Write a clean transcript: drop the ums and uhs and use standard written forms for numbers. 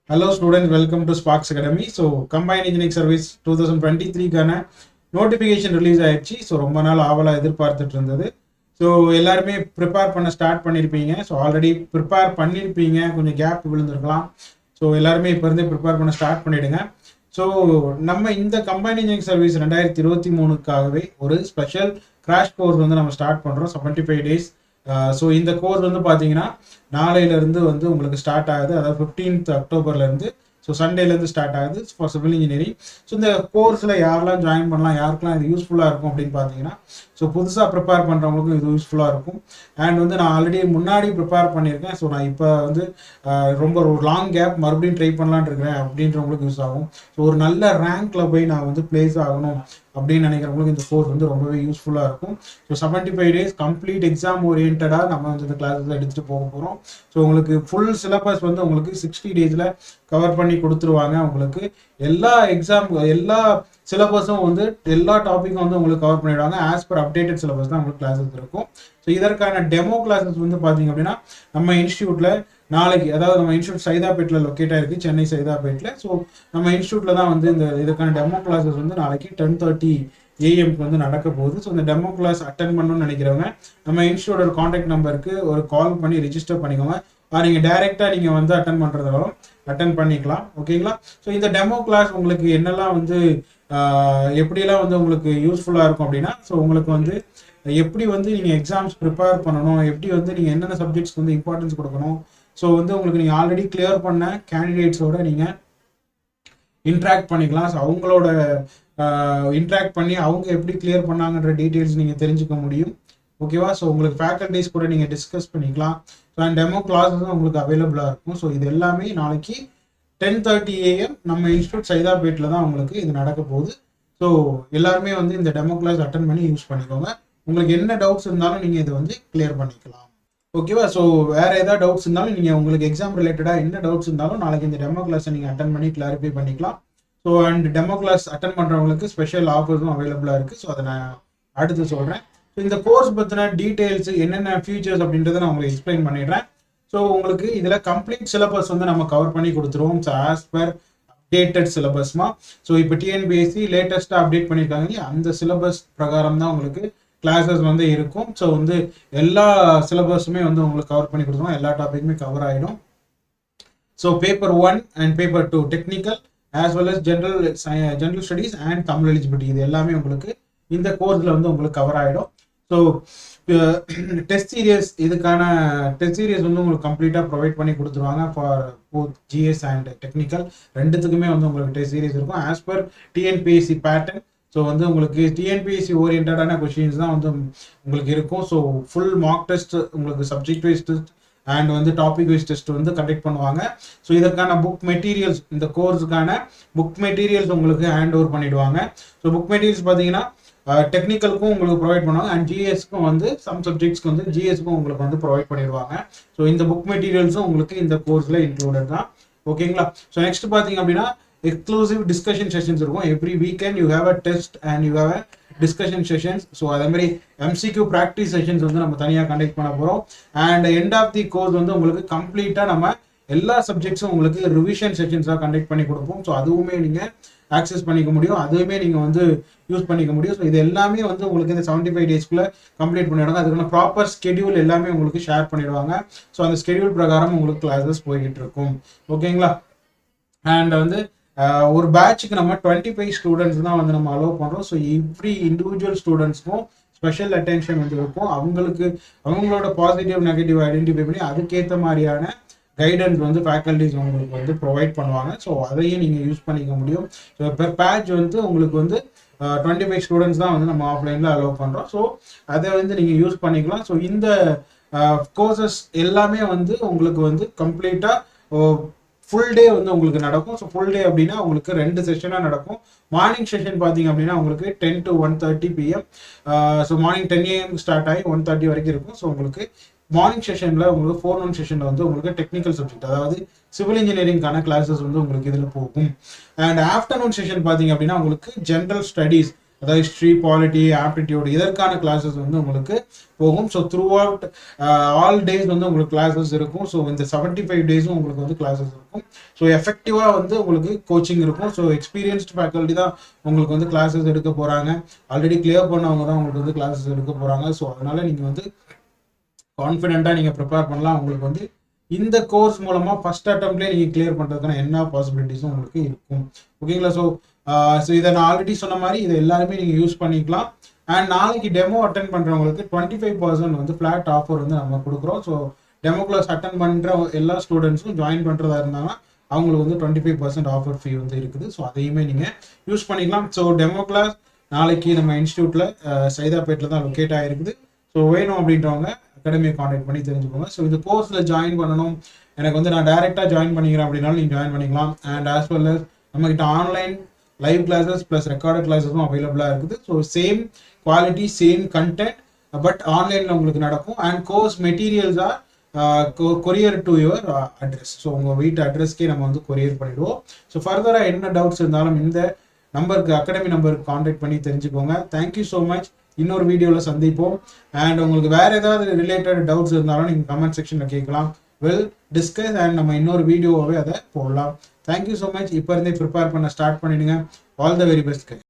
Hello students, welcome to Sparks Academy. So Combined Engineering Service 2023 கான notification release ஆயிடுச்சு. So ரொம்ப நாள் ஆவலாக எதிர்பார்த்துட்டு இருந்தது. ஸோ எல்லாருமே ப்ரிப்பேர் பண்ண ஸ்டார்ட் பண்ணியிருப்பீங்க. ஸோ ஆல்ரெடி ப்ரிப்பேர் பண்ணியிருப்பீங்க, கொஞ்சம் கேப் விழுந்திருக்கலாம். ஸோ எல்லாருமே இப்போ இருந்தே ப்ரிப்பேர் பண்ண ஸ்டார்ட் பண்ணிவிடுங்க. ஸோ நம்ம இந்த கம்பைன்ட் இன்ஜினியரிங் சர்வீஸ் 2023க்காகவே ஒரு ஸ்பெஷல் கிராஷ் கோர்ஸ் வந்து நம்ம ஸ்டார்ட் பண்ணுறோம். 75 days. ஸோ இந்த கோர்ஸ் வந்து பார்த்தீங்கன்னா நாளையிலேருந்து வந்து உங்களுக்கு ஸ்டார்ட் ஆகுது. அதாவது 15th அக்டோபர்லேருந்து, ஸோ சண்டேலேருந்து ஸ்டார்ட் ஆகுது ஃபார் சிவில் இன்ஜினியரிங். ஸோ இந்த கோர்ஸில் யாரெல்லாம் ஜாயின் பண்ணலாம், யாருக்கெல்லாம் இது யூஸ்ஃபுல்லாக இருக்கும் அப்படின்னு பார்த்தீங்கன்னா, ஸோ புதுசாக ப்ரிப்பேர் பண்ணுறவங்களுக்கும் இது யூஸ்ஃபுல்லாக இருக்கும். அண்ட் வந்து நான் ஆல்ரெடி முன்னாடி ப்ரிப்பேர் பண்ணியிருக்கேன். ஸோ நான் இப்போ வந்து ரொம்ப ஒரு லாங் கேப் மறுபடியும் ட்ரை பண்ணலான்னு இருக்கிறேன் அப்படின்றவங்களுக்கு யூஸ் ஆகும். ஸோ ஒரு நல்ல ரேங்க்ல போய் நான் வந்து பிளேஸ் ஆகணும் அப்படின்னு நினைக்கிறவங்களுக்கு இந்த கோர்ஸ் வந்து ரொம்பவே யூஸ்ஃபுல்லாக இருக்கும். ஸோ 75 days கம்ப்ளீட் எக்ஸாம் ஓரியன்டாக நம்ம வந்து இந்த கிளாஸில் எடுத்துகிட்டு போக போகிறோம். ஸோ உங்களுக்கு ஃபுல் சிலபஸ் வந்து உங்களுக்கு 60 days கவர் பண்ணி கொடுத்துருவாங்க. உங்களுக்கு எல்லா எக்ஸாம் எல்லா சிலபஸும் வந்து எல்லா டாப்பிக்கும் வந்து உங்களுக்கு கவர் பண்ணிடுவாங்க. ஆஸ் பர் அப்டேட்டட் சிலபஸ் தான் உங்களுக்கு கிளாஸஸ் இருக்கும். ஸோ இதற்கான டெமோ கிளாஸஸ் வந்து பார்த்தீங்க அப்படின்னா நம்ம இன்ஸ்டியூட்டில் நாளைக்கு, அதாவது நம்ம இன்ஸ்டியூட் சைதாப்பேட்டில் லொக்கேட் ஆயிருக்கு, சென்னை சைதாப்பேட்டில். ஸோ நம்ம இன்ஸ்டியூட்டில் தான் வந்து இதுக்கான டெமோ கிளாஸஸ் வந்து நாளைக்கு 10:30 AM வந்து நடக்க போகுது. ஸோ இந்த டெமோ கிளாஸ் அட்டன் பண்ணணும்னு நினைக்கிறவங்க நம்ம இன்ஸ்டியூட்டோட காண்டாக்ட் நம்பருக்கு ஒரு கால் பண்ணி ரிஜிஸ்டர் பண்ணிக்கோங்க. நீங்கள் டைரெக்டாக நீங்கள் வந்து அட்டன் பண்ணுறதாலும் அட்டன் பண்ணிக்கலாம். ஓகேங்களா? ஸோ இந்த டெமோ கிளாஸ் உங்களுக்கு என்னெல்லாம் வந்து எப்படியெல்லாம் வந்து உங்களுக்கு யூஸ்ஃபுல்லாக இருக்கும் அப்படின்னா, ஸோ உங்களுக்கு வந்து எப்படி வந்து நீங்கள் எக்ஸாம்ஸ் ப்ரிப்பேர் பண்ணணும், எப்படி வந்து நீங்கள் என்னென்ன சப்ஜெக்ட்ஸ்க்கு வந்து இம்பார்ட்டன்ஸ் கொடுக்கணும், ஸோ வந்து உங்களுக்கு நீங்கள் ஆல்ரெடி கிளியர் பண்ண கேண்டிடேட்ஸோட நீங்கள் இன்ட்ராக்ட் பண்ணிக்கலாம். ஸோ அவங்களோட இன்ட்ராக்ட் பண்ணி அவங்க எப்படி கிளியர் பண்ணாங்கன்ற டீட்டெயில்ஸ் நீங்கள் தெரிஞ்சுக்க முடியும். ஓகேவா? ஸோ உங்களுக்கு ஃபேக்கல்டிஸ் கூட நீங்கள் டிஸ்கஸ் பண்ணிக்கலாம். ஸோ அண்ட் டெமோ கிளாஸஸும் உங்களுக்கு அவைலபிளாக இருக்கும். ஸோ இது எல்லாமே நாளைக்கு 10:30 AM நம்ம இன்ஸ்டியூட் சைதாப்பேட்டில் தான் உங்களுக்கு இது நடக்க போகுது. ஸோ எல்லாருமே வந்து இந்த டெமோ கிளாஸ் அட்டன் பண்ணி யூஸ் பண்ணிக்கோங்க. உங்களுக்கு என்ன டவுட்ஸ் இருந்தாலும் நீங்கள் இதை வந்து கிளியர் பண்ணிக்கலாம். ஓகேவா? ஸோ வேறு ஏதாவது டவுட்ஸ் இருந்தாலும் நீங்கள் உங்களுக்கு எக்ஸாம் ரிலேட்டடாக என்ன டவுட்ஸ் இருந்தாலும் நாளைக்கு இந்த டெமோ கிளாஸை நீங்கள் அட்டன் பண்ணி கிளாரிஃபை பண்ணிக்கலாம். So and demo class attend பண்ணுறவங்களுக்கு ஸ்பெஷல் ஆஃபர்ஸும் அவைலபிளாக இருக்குது. ஸோ அதை நான் அடுத்து சொல்கிறேன். ஸோ இந்த கோர்ஸ் பற்றின டீட்டெயில்ஸ் என்னென்ன ஃபியூச்சர்ஸ் அப்படின்றத நான் உங்களுக்கு எக்ஸ்பிளைன் பண்ணிடுறேன். ஸோ உங்களுக்கு இதில் கம்ப்ளீட் சிலபஸ் வந்து நம்ம கவர் பண்ணி கொடுத்துருவோம். ஸோ ஆஸ் பர் அப்டேட்டட் சிலபஸ்மா. ஸோ இப்போ TNPSC லேட்டஸ்ட்டாக அப்டேட் பண்ணியிருக்காங்க இல்லையா, அந்த சிலபஸ் பிரகாரம் தான் உங்களுக்கு கிளாஸஸ் வந்து இருக்கும். ஸோ வந்து எல்லா சிலபஸுமே வந்து உங்களுக்கு கவர் பண்ணி கொடுத்துருவோம். எல்லா டாப்பிக்குமே கவர் ஆகிடும். So paper 1 and paper 2 technical as well as general studies and Tamil eligibility, இது எல்லாமே உங்களுக்கு இந்த கோர்ஸில் வந்து உங்களுக்கு கவர் ஆகிடும். ஸோ டெஸ்ட் சீரியஸ், இதுக்கான டெஸ்ட் சீரியஸ் வந்து உங்களுக்கு கம்ப்ளீட்டாக ப்ரொவைட் பண்ணி கொடுத்துருவாங்க for both GS and technical. ரெண்டுத்துக்குமே வந்து உங்களுக்கு டெஸ்ட் சீரியஸ் இருக்கும் as per TNPSC pattern. So வந்து உங்களுக்கு TNPSC ஓரியன்டான கொஷின்ஸ் தான் வந்து உங்களுக்கு இருக்கும். ஸோ ஃபுல் மார்க் டெஸ்ட், உங்களுக்கு சப்ஜெக்ட் வைஸ் டெஸ்ட் அண்ட் வந்து டாபிக் வைஸ் டெஸ்ட் வந்து கண்டக்ட் பண்ணுவாங்க. ஸோ இதற்கான புக் மெட்டீரியல்ஸ், இந்த கோர்ஸுக்கான புக் மெட்டீரியல்ஸ் உங்களுக்கு ஹேண்ட் ஓவர் பண்ணிடுவாங்க. ஸோ புக் மெட்டீரியல்ஸ் பார்த்தீங்கன்னா டெக்னிக்கலுக்கும் உங்களுக்கு ப்ரொவைட் பண்ணுவாங்க அண்ட் GSக்கும் வந்து சம் சப்ஜெக்ட்ஸ்க்கு வந்து GSக்கும் உங்களுக்கு வந்து ப்ரொவைட் பண்ணிடுவாங்க. ஸோ இந்த புக் மெட்டீரியல்ஸும் உங்களுக்கு இந்த கோர்ஸில் இன்க்ளூடட் தான். ஓகேங்களா? ஸோ நெக்ஸ்ட் பார்த்தீங்க அப்படின்னா எக்ஸ்க்ளூசிவ் டிஸ்கஷன் செஷன்ஸ் இருக்கும். Every weekend you have a test and you have a discussion sessions. So அதே மாதிரி MCQ ப்ராக்டிஸ் செஷன்ஸ் வந்து நம்ம தனியாக கண்டக்ட் பண்ண போகிறோம். And end of the course வந்து உங்களுக்கு கம்ப்ளீட்டாக நம்ம எல்லா சப்ஜெக்ட்ஸும் உங்களுக்கு ரிவிஷன் செஷன்ஸாக கண்டக்ட் பண்ணி கொடுப்போம். ஸோ அதுவுமே நீங்கள் ஆக்சஸ் பண்ணிக்க முடியும், அதுவுமே நீங்கள் வந்து யூஸ் பண்ணிக்க முடியும். ஸோ இது எல்லாமே வந்து உங்களுக்கு இந்த 75 daysக்குள்ளே கம்ப்ளீட் பண்ணிவிடுவாங்க. அதுக்கான ப்ராப்பர் ஸ்கெடியூல் எல்லாமே உங்களுக்கு ஷேர் பண்ணிடுவாங்க. ஸோ அந்த ஸ்கெடியூல் பிரகாரம் உங்களுக்கு கிளாஸஸ் போய்கிட்டு இருக்கும். ஓகேங்களா? அண்ட் வந்து ஒரு பேட்சுக்கு நம்ம 25 ஸ்டூடெண்ட்ஸ் தான் வந்து நம்ம அலோவ் பண்ணுறோம். ஸோ எவ்ரி இண்டிவிஜுவல் ஸ்டூடெண்ட்ஸ்க்கும் ஸ்பெஷல் அட்டென்ஷன் வந்து இருக்கும். அவங்களுக்கு அவங்களோட பாசிட்டிவ் நெகட்டிவ் ஐடென்டிஃபை பண்ணி அதுக்கேற்ற மாதிரியான கைடன்ஸ் வந்து ஃபேக்கல்டிஸ் உங்களுக்கு வந்து ப்ரொவைட் பண்ணுவாங்க. ஸோ அதையும் நீங்கள் யூஸ் பண்ணிக்க முடியும். ஸோ பெர் பேட்ச் வந்து உங்களுக்கு வந்து 25 ஸ்டூடெண்ட்ஸ் தான் வந்து நம்ம ஆஃப்லைனில் அலோவ் பண்ணுறோம். ஸோ அதை வந்து நீங்கள் யூஸ் பண்ணிக்கலாம். ஸோ இந்த கோர்சஸ் எல்லாமே வந்து உங்களுக்கு வந்து கம்ப்ளீட்டாக ஃபுல் டே வந்து உங்களுக்கு நடக்கும். ஸோ ஃபுல் டே அப்படின்னா உங்களுக்கு 2 செஷனாக நடக்கும். மார்னிங் செஷன் பார்த்தீங்க அப்படின்னா உங்களுக்கு 10 to 1:30 PM. So morning 10 AM start ஆகி 1:30 வரைக்கும் இருக்கும். ஸோ உங்களுக்கு மார்னிங் செஷனில் உங்களுக்கு ஃபோர்நூன் செஷனில் வந்து உங்களுக்கு டெக்னிக்கல் சப்ஜெக்ட், அதாவது சிவில் இன்ஜினியரிங்கான கிளாஸஸ் வந்து உங்களுக்கு இதில் போகும். அண்ட் ஆஃப்டர்நூன் செஷன் பார்த்தீங்க அப்படின்னா உங்களுக்கு ஜென்ரல் ஸ்டடீஸ், அதாவது ஹிஸ்ட்ரி, பாலிட்டி, ஆப்டிடியூட் இதற்கான கிளாஸஸ் வந்து உங்களுக்கு போகும். So through out all days வந்து உங்களுக்கு கிளாஸஸ் இருக்கும். ஸோ இந்த 75 டேஸும் உங்களுக்கு வந்து கிளாஸஸ் இருக்கும். ஸோ எஃபெக்டிவாக வந்து உங்களுக்கு கோச்சிங் இருக்கும். ஸோ எக்ஸ்பீரியன்ஸ்டு ஃபேக்கல்ட்டி தான் உங்களுக்கு வந்து கிளாஸஸ் எடுக்க போகிறாங்க. ஆல்ரெடி கிளியர் பண்ணவங்க தான் உங்களுக்கு வந்து கிளாஸஸ் எடுக்க போகிறாங்க. ஸோ அதனால நீங்கள் வந்து கான்ஃபிடென்ட்டாக நீங்கள் ப்ரிப்பேர் பண்ணலாம். உங்களுக்கு வந்து இந்த கோர்ஸ் மூலமாக ஃபர்ஸ்ட் அட்டம்ப்ட்லேயே நீங்கள் கிளியர் பண்ணுறதுக்கான என்ன பாசிபிலிட்டிஸும் உங்களுக்கு இருக்கும். ஓகேங்களா? ஸோ இதை நான் ஆல்ரெடி சொன்ன மாதிரி இதை எல்லாருமே நீங்கள் யூஸ் பண்ணிக்கலாம். அண்ட் நாளைக்கு டெமோ அட்டன் பண்ணுறவங்களுக்கு 25% வந்து ஃப்ளாட் ஆஃபர் வந்து நம்ம கொடுக்குறோம். ஸோ டெமோ கிளாஸ் அட்டன் பண்ணுற எல்லா ஸ்டூடெண்ட்ஸும் ஜாயின் பண்ணுறதா இருந்தாங்கன்னா அவங்களுக்கு வந்து 25% ஆஃபர் ஃபீ வந்து இருக்குது. ஸோ அதையுமே நீங்கள் யூஸ் பண்ணிக்கலாம். ஸோ டெமோ கிளாஸ் நாளைக்கு நம்ம இன்ஸ்டியூட்டில் சைதாப்பேட்டில் தான் லொக்கேட் ஆகிருக்குது. ஸோ வேணும் அப்படின்றவங்க அகாடமியை காண்டாக்ட் பண்ணி தெரிஞ்சுக்கோங்க. ஸோ இந்த கோர்ஸில் ஜாயின் பண்ணணும், எனக்கு வந்து நான் டைரெக்டாக ஜாயின் பண்ணிக்கிறேன் அப்படின்னாலும் நீங்கள் ஜாயின் பண்ணிக்கலாம். அண்ட் ஆஸ் வெல் அஸ் நம்மகிட்ட online live classes plus recorded கிளாஸஸும் அவைலபிளாக இருக்குது. So same quality, same content, but ஆன்லைனில் உங்களுக்கு நடக்கும். And course materials are courier to your address. So உங்கள் வீட்டு அட்ரஸ்க்கே நம்ம வந்து கொரியர் பண்ணிடுவோம். ஸோ ஃபர்தராக என்ன டவுட்ஸ் இருந்தாலும் இந்த நம்பருக்கு, அகாடமி நம்பருக்கு காண்டாக்ட் பண்ணி தெரிஞ்சுக்கோங்க. Thank you so much. இன்னொரு வீடியோவில் சந்திப்போம். அண்ட் உங்களுக்கு வேறு ஏதாவது ரிலேட்டட் டவுட்ஸ் இருந்தாலும் நீங்கள் கமெண்ட் செக்ஷனில் கேட்கலாம். வெல் டிஸ்கஸ் அண்ட் நம்ம இன்னொரு வீடியோவாகவே அதை போடலாம். Thank you so much. இப்போ இருந்தே ப்ரிப்பேர் பண்ண ஸ்டார்ட் பண்ணிடுங்க. All the very best.